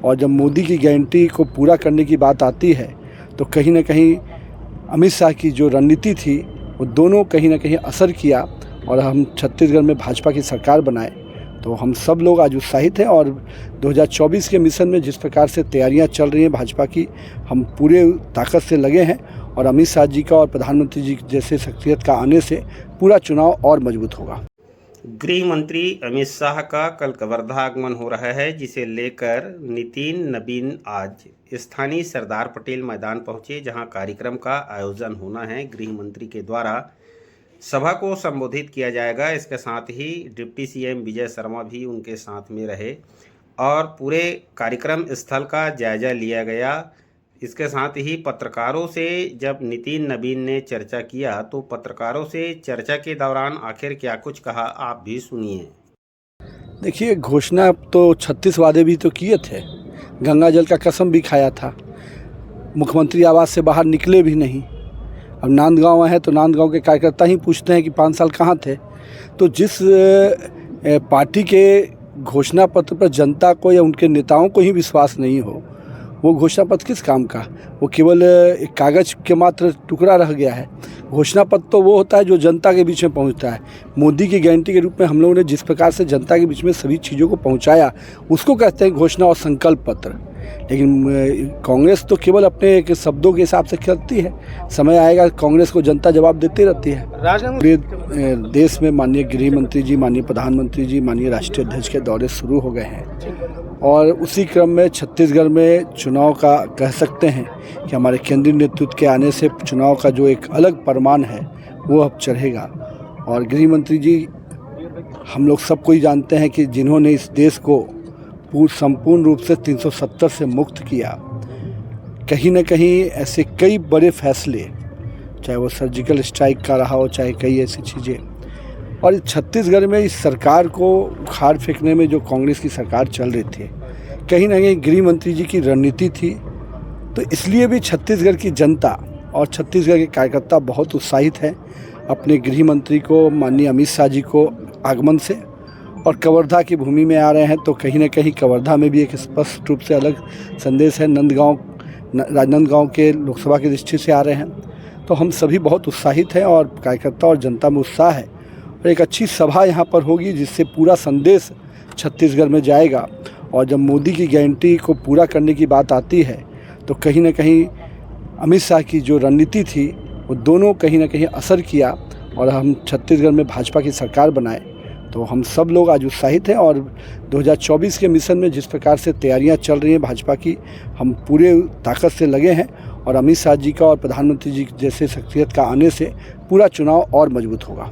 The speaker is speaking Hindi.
और जब मोदी की गारंटी को पूरा करने की बात आती है तो कहीं ना कहीं अमित शाह की जो रणनीति थी वो दोनों कहीं ना कहीं असर किया और हम छत्तीसगढ़ में भाजपा की सरकार बनाए। तो हम सब लोग आज उत्साहित हैं और 2024 के मिशन में जिस प्रकार से तैयारियां चल रही हैं भाजपा की, हम पूरे ताकत से लगे हैं और अमित शाह जी का और प्रधानमंत्री जी जैसे शख्सियत का आने से पूरा चुनाव और मजबूत होगा। गृह मंत्री अमित शाह का कल कवर्धा आगमन हो रहा है, जिसे लेकर नितिन नबीन आज स्थानीय सरदार पटेल मैदान पहुंचे, जहां कार्यक्रम का आयोजन होना है। गृह मंत्री के द्वारा सभा को संबोधित किया जाएगा। इसके साथ ही डिप्टी सीएम विजय शर्मा भी उनके साथ में रहे और पूरे कार्यक्रम स्थल का जायजा लिया गया। इसके साथ ही पत्रकारों से जब नितिन नबीन ने चर्चा किया तो पत्रकारों से चर्चा के दौरान आखिर क्या कुछ कहा, आप भी सुनिए। देखिए, घोषणा तो 36 वादे भी तो किए थे, गंगा जल का कसम भी खाया था, मुख्यमंत्री आवास से बाहर निकले भी नहीं। अब नांदगांव है तो नांदगांव के कार्यकर्ता ही पूछते हैं कि 5 साल कहाँ थे। तो जिस पार्टी के घोषणा पत्र पर जनता को या उनके नेताओं को ही विश्वास नहीं हो, वो घोषणा पत्र किस काम का? वो केवल एक कागज़ के मात्र टुकड़ा रह गया है। घोषणा पत्र तो वो होता है जो जनता के बीच में पहुंचता है। मोदी की गारंटी के रूप में हम लोगों ने जिस प्रकार से जनता के बीच में सभी चीज़ों को पहुंचाया, उसको कहते हैं घोषणा और संकल्प पत्र। लेकिन कांग्रेस तो केवल अपने एक शब्दों के हिसाब से खेलती है। समय आएगा कांग्रेस को जनता जवाब देती रहती है। पूरे देश में माननीय गृह मंत्री जी, माननीय प्रधानमंत्री जी, माननीय राष्ट्रीय अध्यक्ष के दौरे शुरू हो गए हैं और उसी क्रम में छत्तीसगढ़ में चुनाव का कह सकते हैं कि हमारे केंद्रीय नेतृत्व के आने से चुनाव का जो एक अलग परमान है वो अब चढ़ेगा। और गृह मंत्री जी, हम लोग सब कोई जानते हैं कि जिन्होंने इस देश को संपूर्ण रूप से 370 से मुक्त किया, कहीं ना कहीं ऐसे कई बड़े फैसले, चाहे वो सर्जिकल स्ट्राइक का रहा हो, चाहे कई ऐसी चीज़ें, और छत्तीसगढ़ में इस सरकार को उखाड़ फेंकने में जो कांग्रेस की सरकार चल रही थी, कहीं ना कहीं गृह मंत्री जी की रणनीति थी। तो इसलिए भी छत्तीसगढ़ की जनता और छत्तीसगढ़ के कार्यकर्ता बहुत उत्साहित हैं अपने गृह मंत्री को, माननीय अमित शाह जी को आगमन से। और कवर्धा की भूमि में आ रहे हैं तो कहीं ना कहीं कवर्धा में भी एक स्पष्ट रूप से अलग संदेश है। राजनांदगांव के लोकसभा की दृष्टि से आ रहे हैं। तो हम सभी बहुत उत्साहित हैं और कार्यकर्ता और जनता में उत्साह है और एक अच्छी सभा यहाँ पर होगी जिससे पूरा संदेश छत्तीसगढ़ में जाएगा। और जब मोदी की गारंटी को पूरा करने की बात आती है तो कहीं ना कहीं अमित शाह की जो रणनीति थी वो दोनों कहीं ना कहीं असर किया और हम छत्तीसगढ़ में भाजपा की सरकार बनाए। तो हम सब लोग आज उत्साहित हैं और 2024 के मिशन में जिस प्रकार से तैयारियां चल रही हैं भाजपा की, हम पूरे ताकत से लगे हैं और अमित शाह जी का और प्रधानमंत्री जी जैसे शख्सियत का आने से पूरा चुनाव और मजबूत होगा।